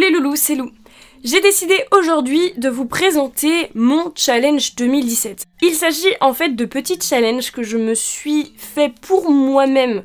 les loulous, c'est Lou. J'ai décidé aujourd'hui de vous présenter mon challenge 2017. Il s'agit en fait de petits challenges que je me suis fait pour moi-même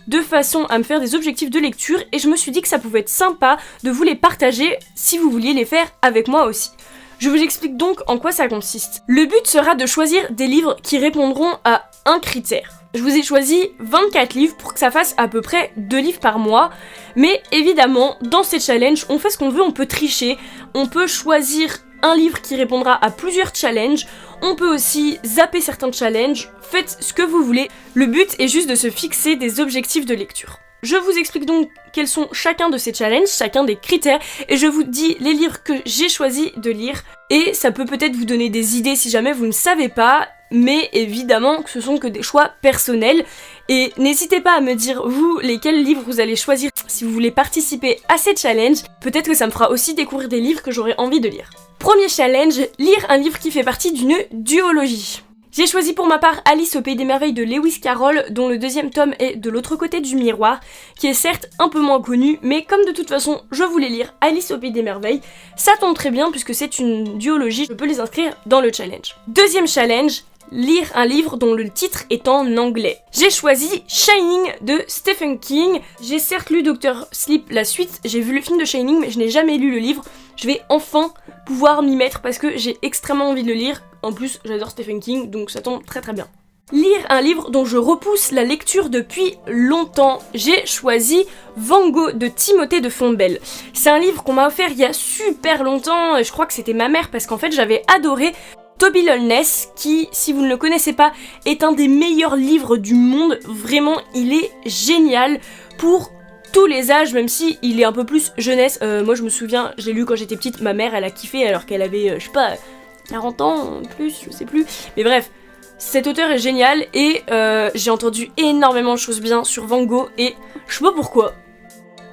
de façon à me faire des objectifs de lecture et je me suis dit que ça pouvait être sympa de vous les partager si vous vouliez les faire avec moi aussi. Je vous explique donc en quoi ça consiste. Le but sera de choisir des livres qui répondront à un critère. Je vous ai choisi 24 livres pour que ça fasse à peu près 2 livres par mois. Mais évidemment, dans ces challenges, on fait ce qu'on veut, on peut tricher, on peut choisir un livre qui répondra à plusieurs challenges, on peut aussi zapper certains challenges, faites ce que vous voulez. Le but est juste de se fixer des objectifs de lecture. Je vous explique donc quels sont chacun de ces challenges, chacun des critères, et je vous dis les livres que j'ai choisi de lire, et ça peut peut-être vous donner des idées si jamais vous ne savez pas, mais évidemment que ce sont que des choix personnels, et n'hésitez pas à me dire vous lesquels livres vous allez choisir si vous voulez participer à ces challenges, peut-être que ça me fera aussi découvrir des livres que j'aurais envie de lire. Premier challenge, lire un livre qui fait partie d'une duologie. J'ai choisi pour ma part Alice au Pays des Merveilles de Lewis Carroll, dont le 2e tome est de l'autre côté du miroir, qui est certes un peu moins connu, mais comme de toute façon je voulais lire Alice au Pays des Merveilles, ça tombe très bien puisque c'est une duologie, je peux les inscrire dans le challenge. Deuxième challenge, lire un livre dont le titre est en anglais. J'ai choisi Shining de Stephen King. J'ai certes lu Dr. Sleep la suite, j'ai vu le film de Shining mais je n'ai jamais lu le livre. Je vais enfin pouvoir m'y mettre parce que j'ai extrêmement envie de le lire. En plus, j'adore Stephen King, donc ça tombe très très bien. Lire un livre dont je repousse la lecture depuis longtemps. J'ai choisi Van Gogh de Timothée de Fontbelle. C'est un livre qu'on m'a offert il y a super longtemps, et je crois que c'était ma mère parce qu'en fait j'avais adoré Toby Lowness, qui, si vous ne le connaissez pas, est un des meilleurs livres du monde. Vraiment, il est génial pour tous les âges, même si il est un peu plus jeunesse. Moi je me souviens, je l'ai lu quand j'étais petite, ma mère elle a kiffé alors qu'elle avait, je sais pas, 40 ans, plus, je sais plus. Mais bref, cet auteur est génial et j'ai entendu énormément de choses bien sur Van Gogh et je sais pas pourquoi.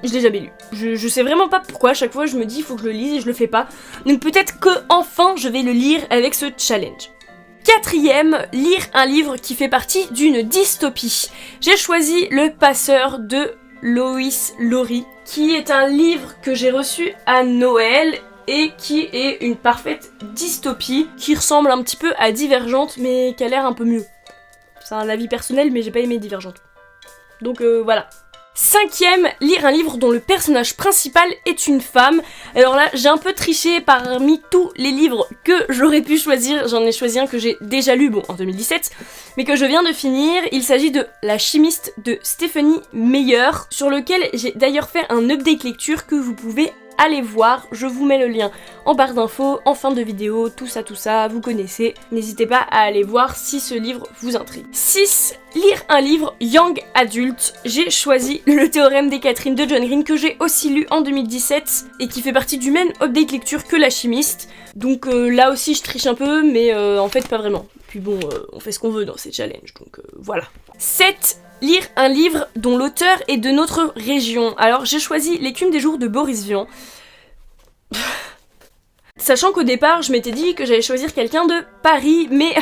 Je l'ai jamais lu. Je sais vraiment pas pourquoi, à chaque fois je me dis il faut que je le lise et je le fais pas. Donc peut-être que enfin je vais le lire avec ce challenge. Quatrième, lire un livre qui fait partie d'une dystopie. J'ai choisi Le Passeur de Lois Lowry, qui est un livre que j'ai reçu à Noël et qui est une parfaite dystopie qui ressemble un petit peu à Divergente mais qui a l'air un peu mieux. C'est un avis personnel mais j'ai pas aimé Divergente. Donc voilà. Cinquième, lire un livre dont le personnage principal est une femme. Alors là, j'ai un peu triché parmi tous les livres que j'aurais pu choisir. J'en ai choisi un que j'ai déjà lu, bon, en 2017, mais que je viens de finir. Il s'agit de La chimiste de Stephanie Meyer, sur lequel j'ai d'ailleurs fait un update lecture que vous pouvez aller voir, je vous mets le lien en barre d'infos, en fin de vidéo, tout ça, vous connaissez. N'hésitez pas à aller voir si ce livre vous intrigue. 6. Lire un livre young adulte. J'ai choisi Le Théorème des Catherine de John Green, que j'ai aussi lu en 2017 et qui fait partie du même update lecture que La Chimiste. Donc là aussi je triche un peu, mais en fait pas vraiment. Puis bon, on fait ce qu'on veut dans ces challenges, donc voilà. 7. Lire un livre dont l'auteur est de notre région. Alors j'ai choisi L'écume des jours de Boris Vian. Sachant qu'au départ je m'étais dit que j'allais choisir quelqu'un de Paris, mais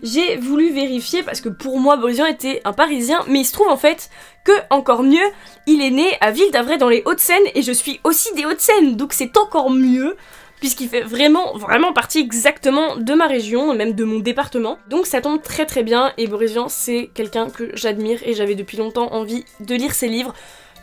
j'ai voulu vérifier parce que pour moi Boris Vian était un Parisien, mais il se trouve en fait que, encore mieux, il est né à Ville-d'Avray dans les Hauts-de-Seine et je suis aussi des Hauts-de-Seine, donc c'est encore mieux puisqu'il fait vraiment partie exactement de ma région, même de mon département. Donc ça tombe très très bien, et Boris Vian c'est quelqu'un que j'admire et j'avais depuis longtemps envie de lire ses livres,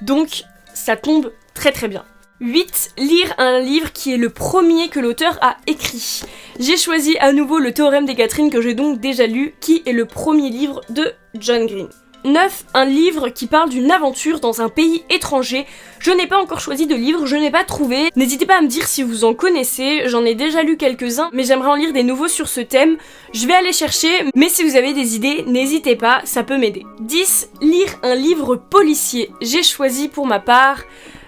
donc ça tombe très très bien. 8. Lire un livre qui est le premier que l'auteur a écrit. J'ai choisi à nouveau Le Théorème des Catherine, que j'ai donc déjà lu, qui est le premier livre de John Green. 9. Un livre qui parle d'une aventure dans un pays étranger. Je n'ai pas encore choisi de livre, je n'ai pas trouvé. N'hésitez pas à me dire si vous en connaissez, j'en ai déjà lu quelques-uns, mais j'aimerais en lire des nouveaux sur ce thème. Je vais aller chercher, mais si vous avez des idées, n'hésitez pas, ça peut m'aider. 10. Lire un livre policier. J'ai choisi pour ma part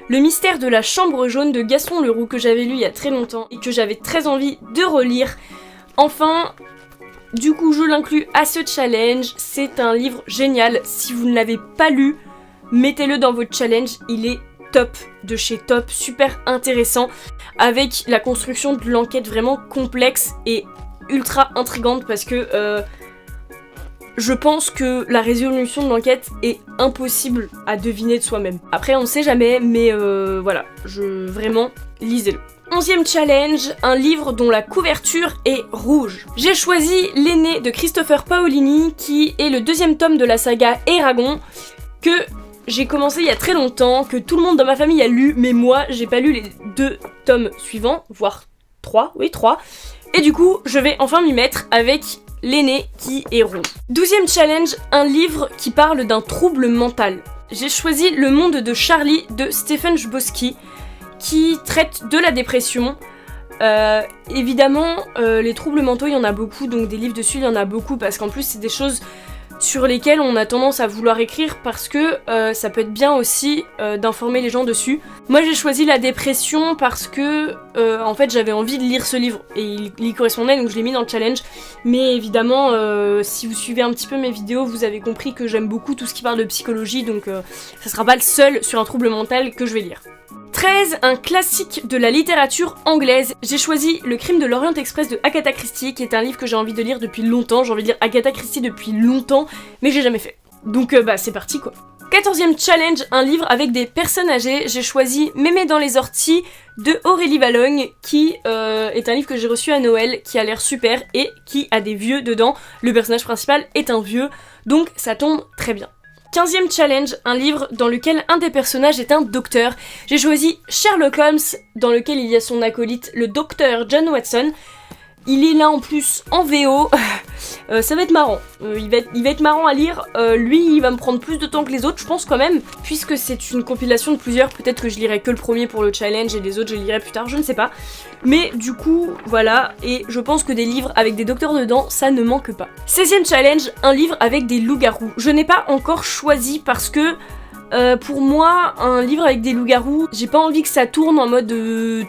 Le Mystère de la Chambre jaune de Gaston Leroux, que j'avais lu il y a très longtemps et que j'avais très envie de relire. Enfin, du coup, je l'inclus à ce challenge. C'est un livre génial. Si vous ne l'avez pas lu, mettez-le dans votre challenge. Il est top, de chez top, super intéressant, avec la construction de l'enquête vraiment complexe et ultra intrigante parce que je pense que la résolution de l'enquête est impossible à deviner de soi-même. Après, on ne sait jamais, mais voilà, vraiment, lisez-le. 11e challenge, un livre dont la couverture est rouge. J'ai choisi L'aîné de Christopher Paolini, qui est le 2e tome de la saga Eragon, que j'ai commencé il y a très longtemps, que tout le monde dans ma famille a lu, mais moi, j'ai pas lu les 2 tomes suivants, voire 3, et du coup, je vais enfin m'y mettre avec L'aîné qui est rouge. 12e challenge, un livre qui parle d'un trouble mental. J'ai choisi Le monde de Charlie de Stephen Chbosky, qui traite de la dépression. Évidemment, les troubles mentaux, il y en a beaucoup, donc des livres dessus, il y en a beaucoup, parce qu'en plus, c'est des choses sur lesquelles on a tendance à vouloir écrire, parce que ça peut être bien aussi d'informer les gens dessus. Moi, j'ai choisi la dépression parce que, en fait, j'avais envie de lire ce livre, et il y correspondait, donc je l'ai mis dans le challenge. Mais évidemment, si vous suivez un petit peu mes vidéos, vous avez compris que j'aime beaucoup tout ce qui parle de psychologie, donc ça sera pas le seul sur un trouble mental que je vais lire. 13, un classique de la littérature anglaise. J'ai choisi Le crime de l'Orient Express de Agatha Christie, qui est un livre que j'ai envie de lire depuis longtemps. J'ai envie de lire Agatha Christie depuis longtemps, mais j'ai jamais fait. Donc c'est parti quoi. 14e challenge, un livre avec des personnes âgées. J'ai choisi Mémé dans les orties de Aurélie Vallogne, qui est un livre que j'ai reçu à Noël, qui a l'air super et qui a des vieux dedans. Le personnage principal est un vieux, donc ça tombe très bien. 15e challenge, un livre dans lequel un des personnages est un docteur. J'ai choisi Sherlock Holmes, dans lequel il y a son acolyte, le docteur John Watson. Il est là en plus en VO, ça va être marrant, il va être marrant à lire, lui il va me prendre plus de temps que les autres je pense quand même, puisque c'est une compilation de plusieurs, peut-être que je lirai que le premier pour le challenge et les autres je les lirai plus tard, je ne sais pas. Mais du coup, voilà, et je pense que des livres avec des docteurs dedans, ça ne manque pas. 16e challenge, un livre avec des loups-garous. Je n'ai pas encore choisi parce que pour moi, un livre avec des loups-garous, j'ai pas envie que ça tourne en mode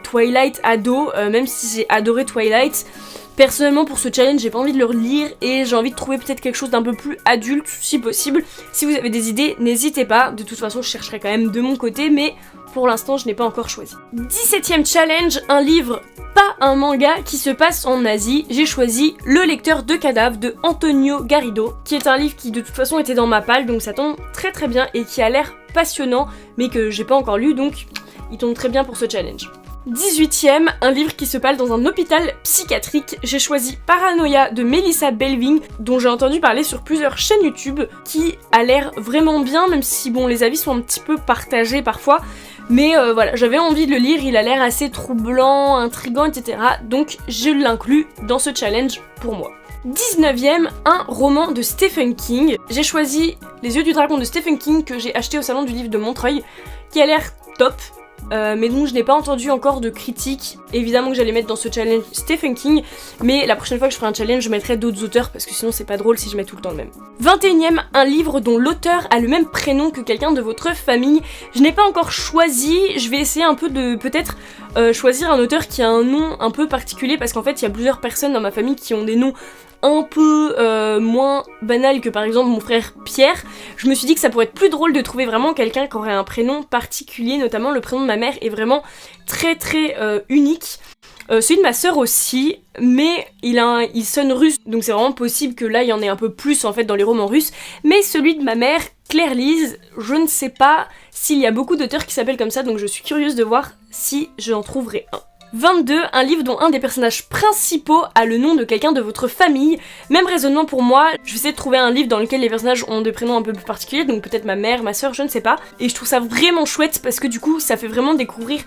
Twilight ado, même si j'ai adoré Twilight. Personnellement, pour ce challenge, j'ai pas envie de le relire et j'ai envie de trouver peut-être quelque chose d'un peu plus adulte, si possible. Si vous avez des idées, n'hésitez pas. De toute façon, je chercherai quand même de mon côté, mais pour l'instant, je n'ai pas encore choisi. 17e challenge, un livre, pas un manga, qui se passe en Asie. J'ai choisi Le lecteur de cadavres de Antonio Garrido, qui est un livre qui de toute façon était dans ma palle, donc ça tombe très très bien et qui a l'air passionnant, mais que j'ai pas encore lu, donc il tombe très bien pour ce challenge. 18e, un livre qui se passe dans un hôpital psychiatrique. J'ai choisi Paranoia de Melissa Belving, dont j'ai entendu parler sur plusieurs chaînes YouTube, qui a l'air vraiment bien, même si bon, les avis sont un petit peu partagés parfois. Mais voilà, j'avais envie de le lire, il a l'air assez troublant, intriguant, etc. Donc je l'inclus dans ce challenge pour moi. 19e, un roman de Stephen King. J'ai choisi Les yeux du dragon de Stephen King, que j'ai acheté au salon du livre de Montreuil, qui a l'air top. Mais donc je n'ai pas entendu encore de critiques. Évidemment que j'allais mettre dans ce challenge Stephen King, mais la prochaine fois que je ferai un challenge, je mettrai d'autres auteurs parce que sinon c'est pas drôle si je mets tout le temps le même. 21e, un livre dont l'auteur a le même prénom que quelqu'un de votre famille. Je n'ai pas encore choisi, je vais essayer un peu de peut-être choisir un auteur qui a un nom un peu particulier, parce qu'en fait il y a plusieurs personnes dans ma famille qui ont des noms un peu moins banal que par exemple mon frère Pierre. Je me suis dit que ça pourrait être plus drôle de trouver vraiment quelqu'un qui aurait un prénom particulier, notamment le prénom de ma mère est vraiment très très unique. Celui de ma sœur aussi, mais il sonne russe, donc c'est vraiment possible que là il y en ait un peu plus en fait dans les romans russes. Mais celui de ma mère, Claire-Lise, je ne sais pas s'il y a beaucoup d'auteurs qui s'appellent comme ça, donc je suis curieuse de voir si j'en trouverai un. 22, un livre dont un des personnages principaux a le nom de quelqu'un de votre famille. Même raisonnement pour moi, je vais essayer de trouver un livre dans lequel les personnages ont des prénoms un peu plus particuliers, donc peut-être ma mère, ma soeur, je ne sais pas. Et je trouve ça vraiment chouette parce que du coup, ça fait vraiment découvrir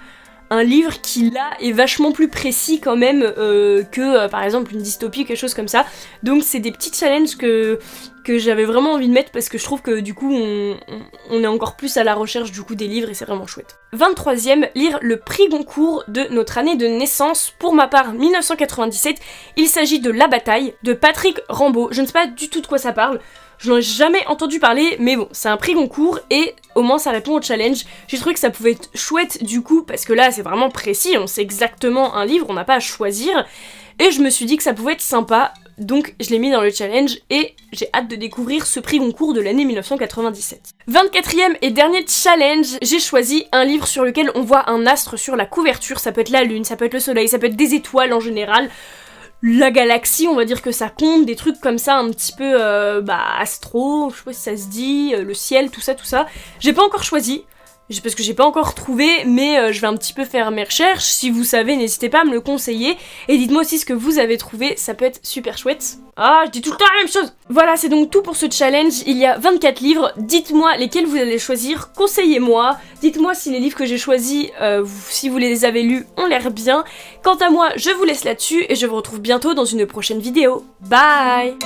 un livre qui là est vachement plus précis quand même que par exemple une dystopie ou quelque chose comme ça. Donc c'est des petits challenges que j'avais vraiment envie de mettre parce que je trouve que du coup on est encore plus à la recherche du coup des livres et c'est vraiment chouette. 23e, lire le prix Goncourt de notre année de naissance, pour ma part 1997. Il s'agit de La Bataille de Patrick Rambaud. Je ne sais pas du tout de quoi ça parle. Je n'en ai jamais entendu parler, mais bon, c'est un prix Goncourt et au moins ça répond au challenge. J'ai trouvé que ça pouvait être chouette du coup, parce que là c'est vraiment précis, on sait exactement un livre, on n'a pas à choisir. Et je me suis dit que ça pouvait être sympa, donc je l'ai mis dans le challenge et j'ai hâte de découvrir ce prix Goncourt de l'année 1997. 24e et dernier challenge, j'ai choisi un livre sur lequel on voit un astre sur la couverture. Ça peut être la lune, ça peut être le soleil, ça peut être des étoiles en général. la galaxie, on va dire que ça compte, des trucs comme ça un petit peu astro, je sais pas si ça se dit, le ciel, tout ça. J'ai pas encore choisi, parce que j'ai pas encore trouvé, mais je vais un petit peu faire mes recherches. Si vous savez, n'hésitez pas à me le conseiller. Et dites-moi aussi ce que vous avez trouvé, ça peut être super chouette. Ah, je dis tout le temps la même chose. Voilà, c'est donc tout pour ce challenge. Il y a 24 livres. Dites-moi lesquels vous allez choisir, conseillez-moi. Dites-moi si les livres que j'ai choisis, si vous les avez lus, ont l'air bien. Quant à moi, je vous laisse là-dessus et je vous retrouve bientôt dans une prochaine vidéo. Bye!